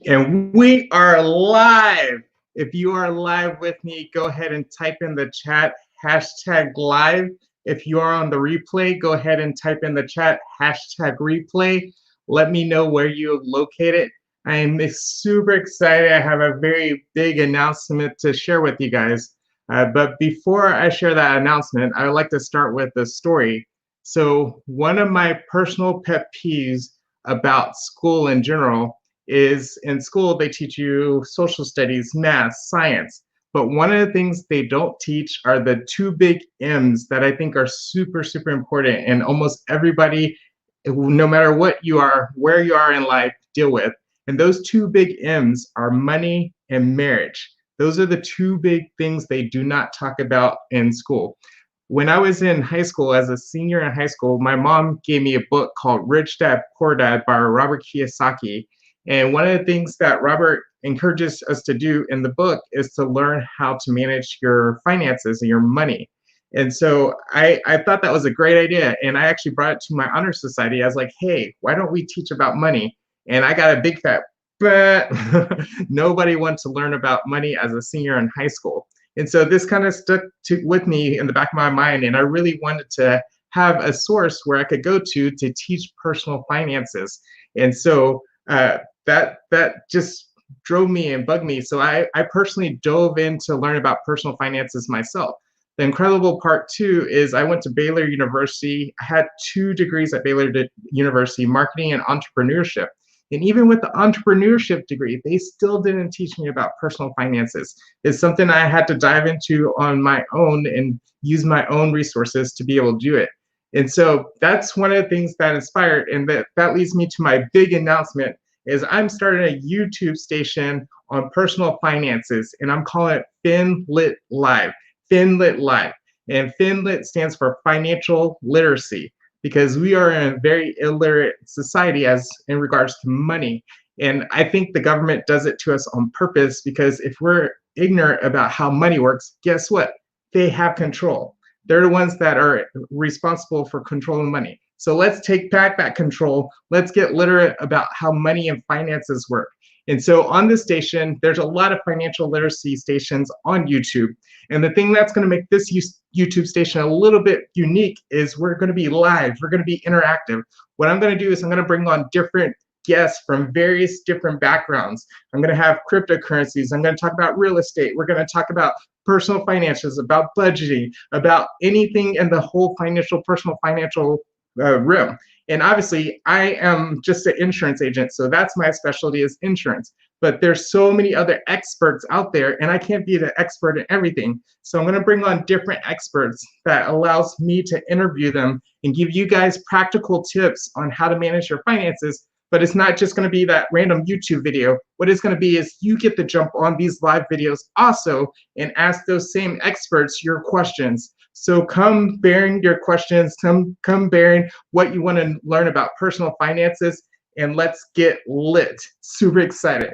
And we are live. If you are live with me, go ahead and type in the chat #live. If you are on the replay, go ahead and type in the chat #replay. Let me know where you're located. I am super excited. I have a very big announcement to share with you guys. But before I share that announcement, I would like to start with a story. So one of my personal pet peeves about school in general is in school they teach you social studies, math, science. But one of the things they don't teach are the two big M's that I think are super, super important. And almost everybody, no matter what you are, where you are in life, deal with. And those two big M's are money and marriage. Those are the two big things they do not talk about in school. When I was in high school, as a senior in high school, my mom gave me a book called Rich Dad, Poor Dad by Robert Kiyosaki. And one of the things that Robert encourages us to do in the book is to learn how to manage your finances and your money. And so I thought that was a great idea. And I actually brought it to my honor society. I was like, hey, why don't we teach about money? And I got a big fat, but nobody wanted to learn about money as a senior in high school. And so this kind of stuck with me in the back of my mind. And I really wanted to have a source where I could go to teach personal finances. And so that just drove me and bugged me. So I personally dove in to learn about personal finances myself. The incredible part too is I went to Baylor University. I had 2 degrees at Baylor University, marketing and entrepreneurship. And even with the entrepreneurship degree, they still didn't teach me about personal finances. It's something I had to dive into on my own and use my own resources to be able to do it. And so that's one of the things that inspired, and that leads me to my big announcement is I'm starting a YouTube station on personal finances, and I'm calling it Finlit Live. Finlit Live. And Finlit stands for financial literacy, because we are in a very illiterate society as in regards to money. And I think the government does it to us on purpose, because if we're ignorant about how money works, guess what? They have control. They're the ones that are responsible for controlling money. So let's take back that control. Let's get literate about how money and finances work. And so on this station, there's a lot of financial literacy stations on YouTube. And the thing that's going to make this YouTube station a little bit unique is we're going to be live. We're going to be interactive. What I'm going to do is I'm going to bring on different guests from various different backgrounds. I'm going to have cryptocurrencies. I'm going to talk about real estate. We're going to talk about personal finances, about budgeting, about anything in the whole personal financial realm. And obviously, I am just an insurance agent, so that's my specialty is insurance. But there's so many other experts out there, and I can't be the expert in everything. So I'm going to bring on different experts that allows me to interview them and give you guys practical tips on how to manage your finances. But it's not just going to be that random YouTube video. What it's going to be is you get to jump on these live videos also and ask those same experts your questions. So come bearing your questions, come bearing what you want to learn about personal finances, and let's get lit. Super excited.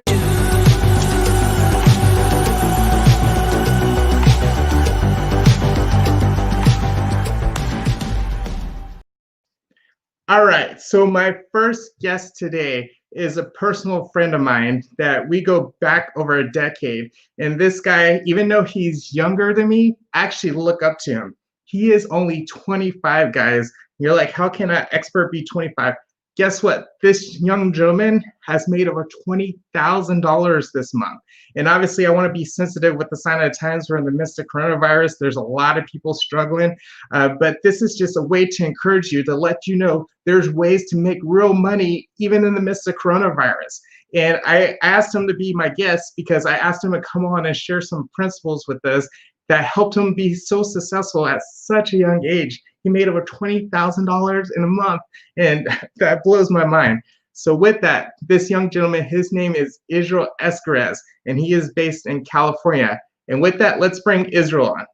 All right, so my first guest today is a personal friend of mine that we go back over a decade. And this guy, even though he's younger than me, I actually look up to him. He is only 25, guys. You're like, how can an expert be 25? Guess what? This young gentleman has made over $20,000 this month. And obviously, I want to be sensitive with the sign of the times. We're in the midst of coronavirus. There's a lot of people struggling. But this is just a way to encourage you, to let you know there's ways to make real money even in the midst of coronavirus. And I asked him to be my guest because I asked him to come on and share some principles with us that helped him be so successful at such a young age. He made over $20,000 in a month, and that blows my mind. So with that, this young gentleman, his name is Israel Escarez, and he is based in California. And with that, let's bring Israel on.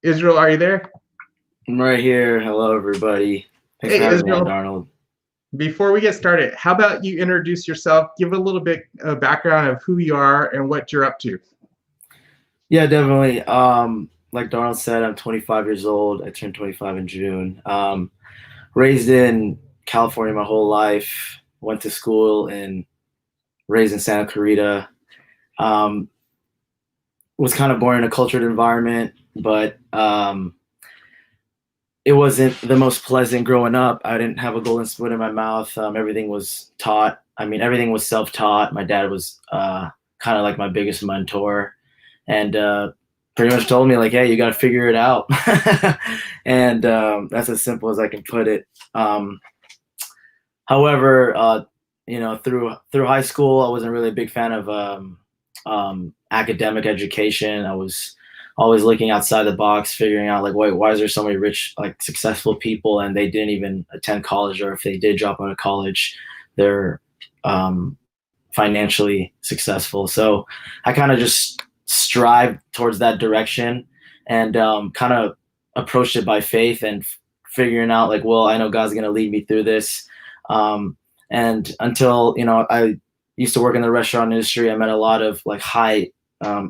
Israel, are you there? I'm right here. Hello, everybody. Thanks for having me on, Arnold. Before we get started, how about you introduce yourself, give a little bit of background of who you are and what you're up to. Yeah, definitely. Like Darnold said, I'm 25 years old. I turned 25 in June. Raised in California my whole life. Went to school in raised in Santa Clarita. Was kind of born in a cultured environment, but it wasn't the most pleasant growing up. I didn't have a golden spoon in my mouth. Everything was taught. I mean, everything was self-taught. My dad was kind of like my biggest mentor, and pretty much told me like, "Hey, you got to figure it out." And that's as simple as I can put it. However, through high school, I wasn't really a big fan of academic education. I was always looking outside the box, figuring out like, wait, why is there so many rich, like successful people and they didn't even attend college, or if they did drop out of college, they're financially successful. So I kind of just strived towards that direction and kind of approached it by faith and figuring out like, well, I know God's going to lead me through this. And until, I used to work in the restaurant industry, I met a lot of like high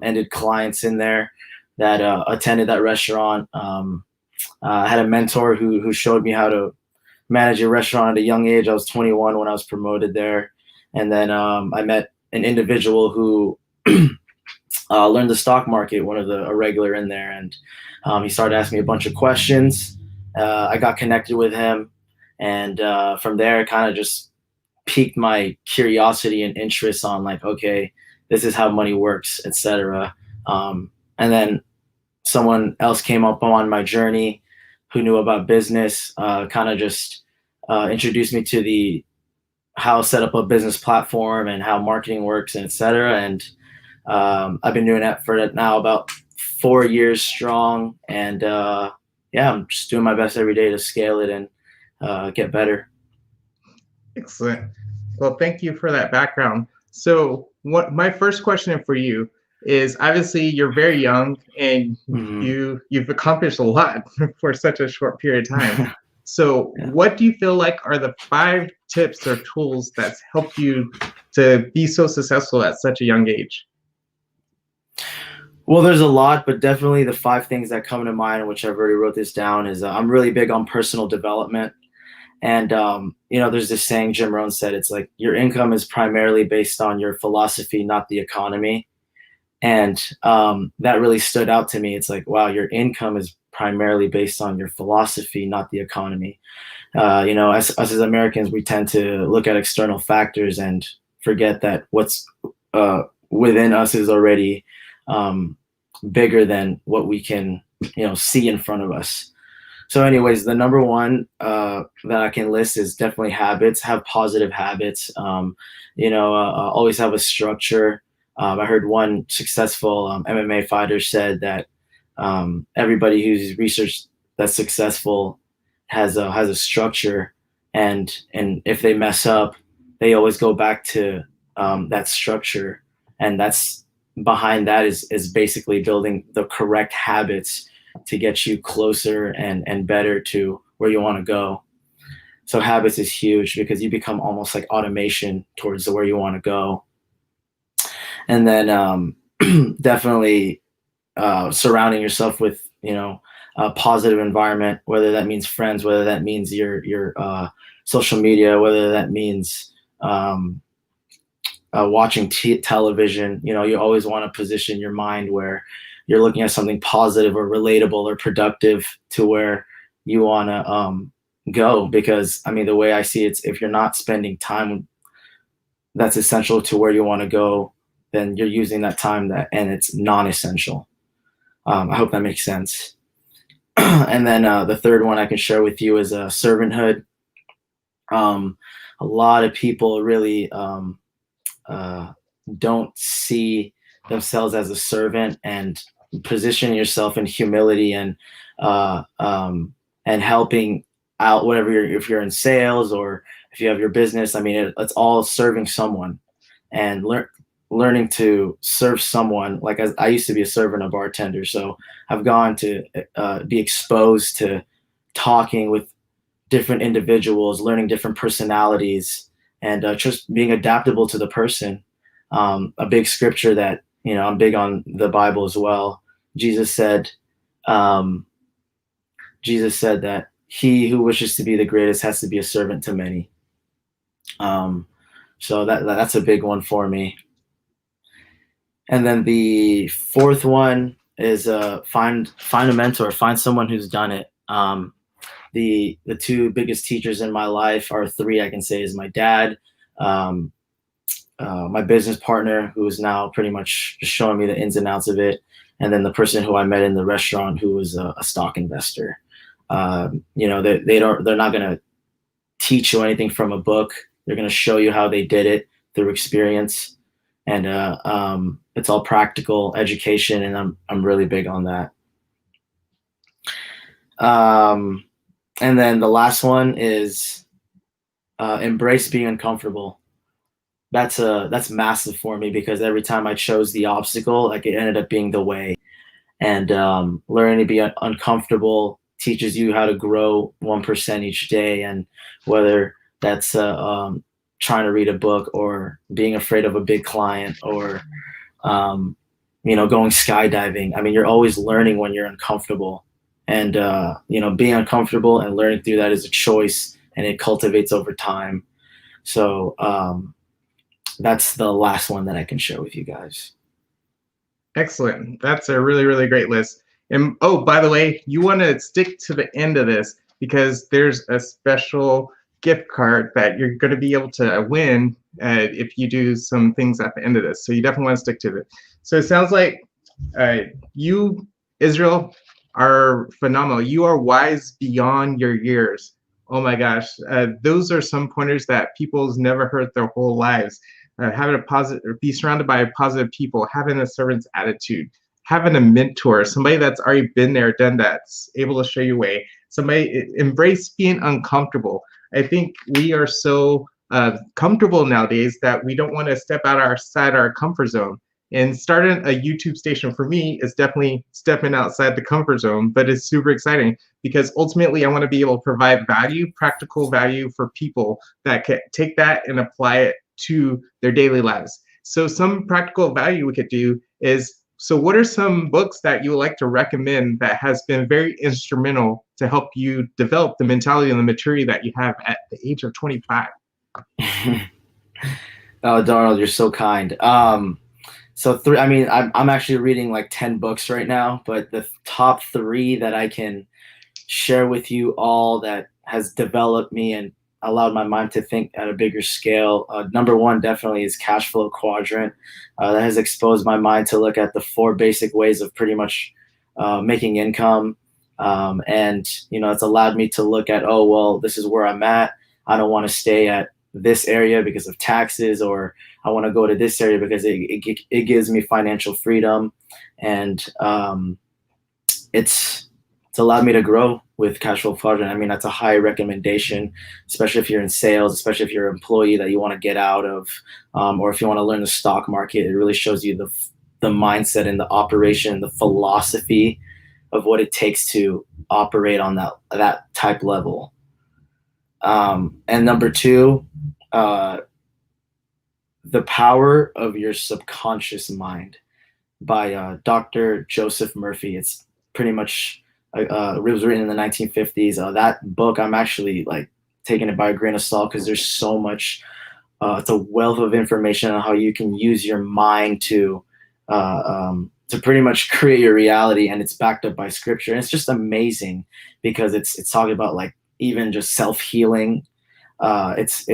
ended clients in there that attended that restaurant. I had a mentor who showed me how to manage a restaurant at a young age. I was 21 when I was promoted there. And then I met an individual who learned the stock market, a regular in there. And he started asking me a bunch of questions. I got connected with him. And from there, it kind of just piqued my curiosity and interest on like, okay, this is how money works, etc. And then someone else came up on my journey who knew about business, kind of just introduced me to how to set up a business platform and how marketing works, and etc. And I've been doing that for now about 4 years strong. And I'm just doing my best every day to scale it and get better. Excellent. Well, thank you for that background. So, what my first question for you is, obviously you're very young and you've accomplished a lot for such a short period of time. So, what do you feel like are the 5 tips or tools that's helped you to be so successful at such a young age? Well, there's a lot, but definitely the 5 things that come to mind, which I've already wrote this down, is I'm really big on personal development. And, there's this saying Jim Rohn said, it's like your income is primarily based on your philosophy, not the economy. And that really stood out to me. It's like, wow, your income is primarily based on your philosophy, not the economy. Us as Americans, we tend to look at external factors and forget that what's within us is already bigger than what we can, see in front of us. So anyways, the number one that I can list is definitely habits. Have positive habits. Always have a structure. I heard one successful MMA fighter said that everybody who's researched that's successful has a structure, and if they mess up, they always go back to that structure, and that's behind that is basically building the correct habits to get you closer and better to where you want to go. So habits is huge because you become almost like automation towards where you want to go. And then definitely surrounding yourself with, a positive environment, whether that means friends, whether that means your social media, whether that means watching television. You always want to position your mind where you're looking at something positive or relatable or productive to where you want to go. Because the way I see it, if you're not spending time that's essential to where you want to go, then you're using that time and it's non-essential. I hope that makes sense. And then the third one I can share with you is servanthood. A lot of people really don't see themselves as a servant, and position yourself in humility and helping out whatever if you're in sales or if you have your business. It's all serving someone and learning to serve someone. Like I used to be a server and a bartender, so I've gone to be exposed to talking with different individuals, learning different personalities, and just being adaptable to the person. A big scripture that, I'm big on the Bible as well. Jesus said that he who wishes to be the greatest has to be a servant to many. So that's a big one for me. And then the fourth one is find a mentor, find someone who's done it. The two biggest teachers in my life are three, I can say, is my dad, um, my business partner, who is now pretty much just showing me the ins and outs of it, and then the person who I met in the restaurant who was a stock investor. They're not gonna teach you anything from a book. They're gonna show you how they did it through experience, and it's all practical education, and I'm really big on that. And then the last one is embrace being uncomfortable. That's massive for me, because every time I chose the obstacle, like, it ended up being the way. And learning to be uncomfortable teaches you how to grow 1% each day. And whether that's trying to read a book, or being afraid of a big client, or going skydiving. I mean, you're always learning when you're uncomfortable. And being uncomfortable and learning through that is a choice, and it cultivates over time. So that's the last one that I can share with you guys. Excellent. That's a really, really great list. And oh, by the way, you want to stick to the end of this, because there's a special gift card that you're going to be able to win if you do some things at the end of this. So you definitely want to stick to it. So it sounds like you, Israel, are phenomenal. You are wise beyond your years. Oh my gosh, those are some pointers that people's never heard their whole lives. Having a positive, be surrounded by positive people, having a servant's attitude, having a mentor, somebody that's already been there, done that, able to show you a way. Somebody, embrace being uncomfortable. I think we are so comfortable nowadays that we don't want to step outside our comfort zone. And starting a YouTube station for me is definitely stepping outside the comfort zone, but it's super exciting, because ultimately I want to be able to provide value, practical value for people that can take that and apply it to their daily lives. So some practical value we could do is, so what are some books that you would like to recommend that has been very instrumental to help you develop the mentality and the maturity that you have at the age of 25? Oh, Donald, you're so kind. So three, I mean, I'm actually reading like 10 books right now, but the top three that I can share with you all that has developed me and allowed my mind to think at a bigger scale. Number one definitely is Cash Flow Quadrant. That has exposed my mind to look at the 4 basic ways of pretty much making income. And, it's allowed me to look at, oh, well, this is where I'm at. I don't want to stay at this area because of taxes, or I want to go to this area because it gives me financial freedom. And it's allowed me to grow with Cash Flow Quadrant. I mean, that's a high recommendation, especially if you're in sales, especially if you're an employee that you want to get out of, or if you want to learn the stock market. It really shows you the mindset and the operation, the philosophy of what it takes to operate on that type level. And number two, The Power of Your Subconscious Mind by Dr. Joseph Murphy. It's pretty much it was written in the 1950s. That book, I'm actually like taking it by a grain of salt, because there's so much. It's a wealth of information on how you can use your mind to pretty much create your reality, and it's backed up by scripture. And it's just amazing, because it's talking about like even just self-healing. It's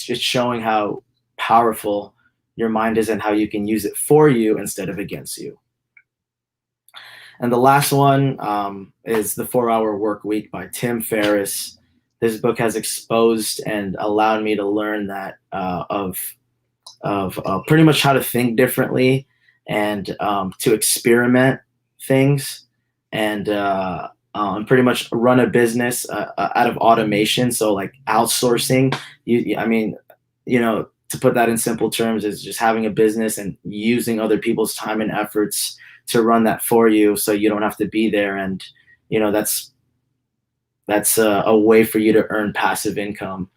just showing how powerful your mind is and how you can use it for you instead of against you. And the last one is The 4-Hour Work Week by Tim Ferriss. This book has exposed and allowed me to learn that of pretty much how to think differently, and to experiment things, and pretty much run a business out of automation. So like outsourcing, to put that in simple terms, is just having a business and using other people's time and efforts to run that for you, so you don't have to be there. And that's a way for you to earn passive income.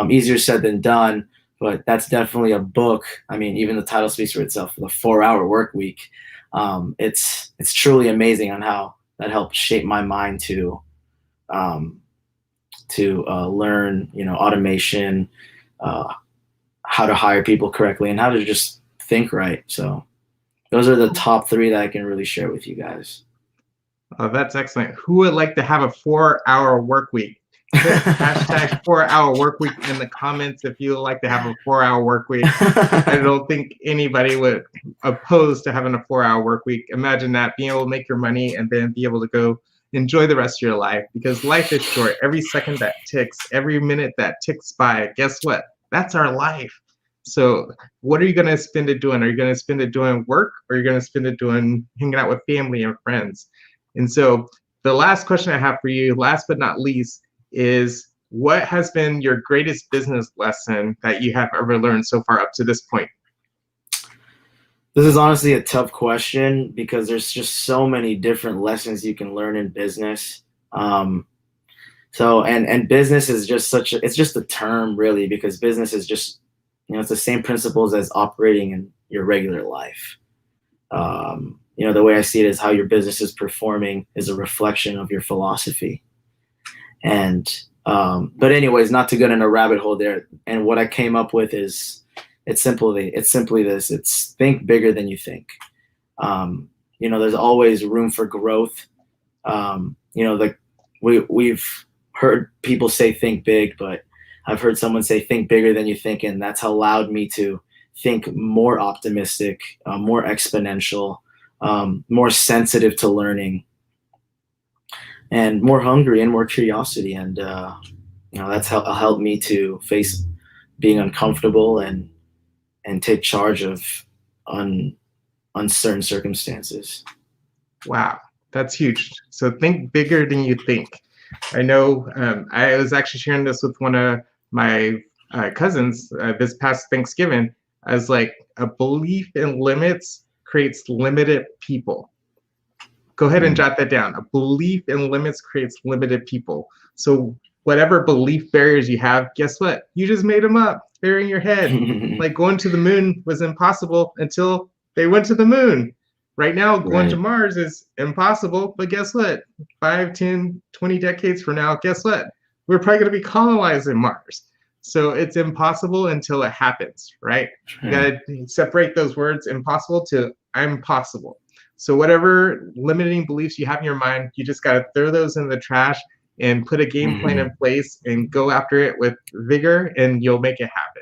Easier said than done, but that's definitely a book. I mean, even the title speaks for itself. The 4-Hour Work Week. It's truly amazing on how that helped shape my mind to learn, automation, how to hire people correctly, and how to just think right. So those are the top 3 that I can really share with you guys. Oh, that's excellent. Who would like to have a 4-hour work week? Put hashtag 4-hour work week in the comments if you would like to have a 4-hour work week. I don't think anybody would oppose to having a 4-hour work week. Imagine that, being able to make your money and then be able to go enjoy the rest of your life, because life is short. Every second that ticks, every minute that ticks by, guess what? That's our life. So what are you going to spend it doing? Are you going to spend it doing work, or are you going to spend it doing hanging out with family and friends? And so the last question I have for you, last but not least, is what has been your greatest business lesson that you have ever learned so far up to this point? This is honestly a tough question because there's just so many different lessons you can learn in business. And business is just it's just a term really, because business is just, it's the same principles as operating in your regular life. The way I see it is how your business is performing is a reflection of your philosophy. And but anyways, not to get in a rabbit hole there. And what I came up with is it's simply this: it's think bigger than you think. There's always room for growth. We've heard people say think big, but I've heard someone say think bigger than you think, and that's allowed me to think more optimistic, more exponential, more sensitive to learning, and more hungry and more curiosity. And that's helped me to face being uncomfortable and take charge of uncertain circumstances. Wow, that's huge. So think bigger than you think. I know I was actually sharing this with one of my cousins this past Thanksgiving. I was like, a belief in limits creates limited people. Go ahead and jot that down. A belief in limits creates limited people. So whatever belief barriers you have, guess what? You just made them up. They're in your head. Like going to the moon was impossible until they went to the moon. Right now, going to Mars is impossible, but guess what? 5, 10, 20 decades from now, guess what? We're probably going to be colonizing Mars. So it's impossible until it happens, right? You got to separate those words, impossible to I'm possible. So whatever limiting beliefs you have in your mind, you just got to throw those in the trash and put a game plan in place and go after it with vigor, and you'll make it happen.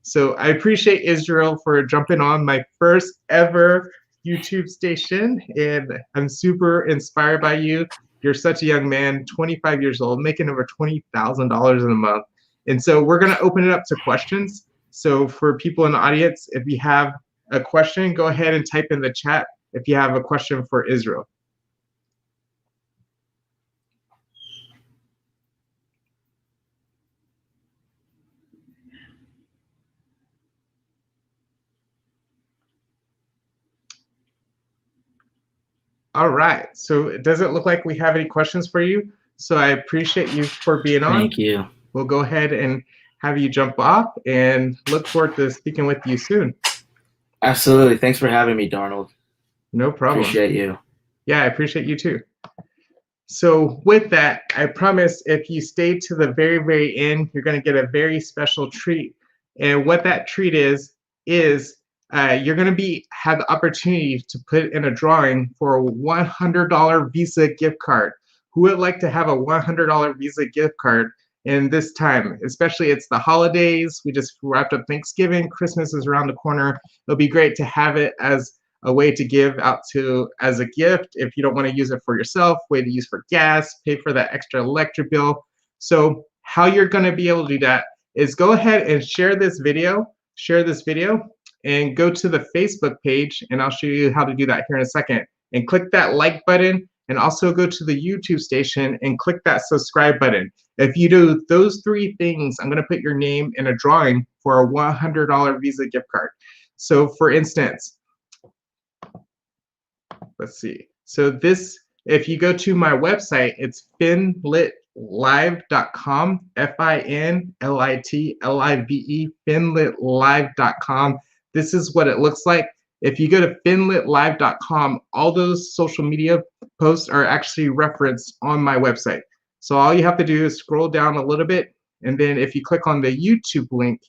So I appreciate Israel for jumping on my first ever YouTube station, and I'm super inspired by you. You're such a young man, 25 years old, making over $20,000 in a month. And so we're going to open it up to questions. So for people in the audience, if you have a question, go ahead and type in the chat if you have a question for Israel. All right, so it doesn't look like we have any questions for you. So I appreciate you for being on. Thank you. We'll go ahead and have you jump off and look forward to speaking with you soon. Absolutely. Thanks for having me, Darnold. No problem. Appreciate you. Yeah, I appreciate you too. So with that, I promise if you stay to the very, very end, you're going to get a very special treat. And what that treat is you're going to have the opportunity to put in a drawing for a $100 Visa gift card. Who would like to have a $100 Visa gift card in this time? Especially it's the holidays. We just wrapped up Thanksgiving. Christmas is around the corner. It'll be great to have it as a way to give out to as a gift. If you don't want to use it for yourself, way to use for gas, pay for that extra electric bill. So how you're going to be able to do that is go ahead and share this video, and go to the Facebook page, and I'll show you how to do that here in a second. And click that like button, and also go to the YouTube station and click that subscribe button. If you do those 3 things, I'm going to put your name in a drawing for a $100 Visa gift card. So for instance, let's see. So this, if you go to my website, it's finlitlive.com, FINLITLIVE, finlitlive.com. This is what it looks like. If you go to finlitlive.com, all those social media posts are actually referenced on my website. So all you have to do is scroll down a little bit, and then if you click on the YouTube link,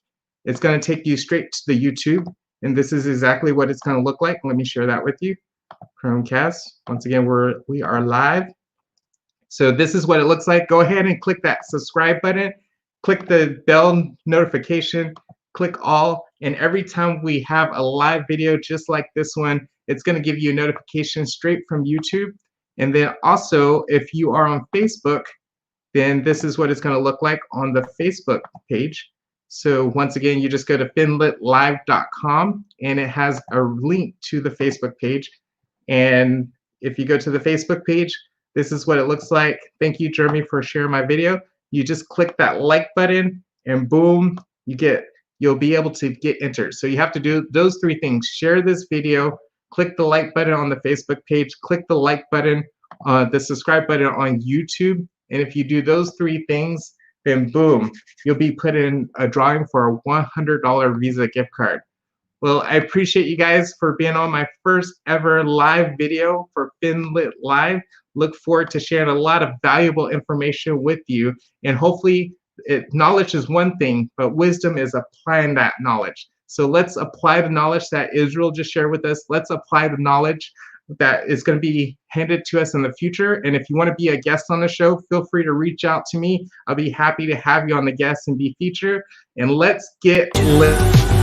It's going to take you straight to the YouTube, and this is exactly what it's going to look like. Let me share that with you. Chromecast. Once again, we are live. So this is what it looks like. Go ahead and click that subscribe button. Click the bell notification. Click all, and every time we have a live video just like this one, it's going to give you a notification straight from YouTube. And then also, if you are on Facebook, then this is what it's going to look like on the Facebook page. So once again, you just go to finlitlive.com, and it has a link to the Facebook page. And if you go to the Facebook page, this is what it looks like. Thank you, Jeremy, for sharing my video. You just click that like button, and boom, you'll be able to get entered. So you have to do those 3 things. Share this video, click the like button on the Facebook page, click the like button, the subscribe button on YouTube. And if you do those 3 things, then boom, you'll be put in a drawing for a $100 Visa gift card. Well, I appreciate you guys for being on my first ever live video for Finlit Live. Look forward to sharing a lot of valuable information with you. And hopefully, knowledge is one thing, but wisdom is applying that knowledge. So let's apply the knowledge that Israel just shared with us. Let's apply the knowledge that is going to be handed to us in the future. And if you want to be a guest on the show, feel free to reach out to me. I'll be happy to have you on the guest and be featured. And let's get lit.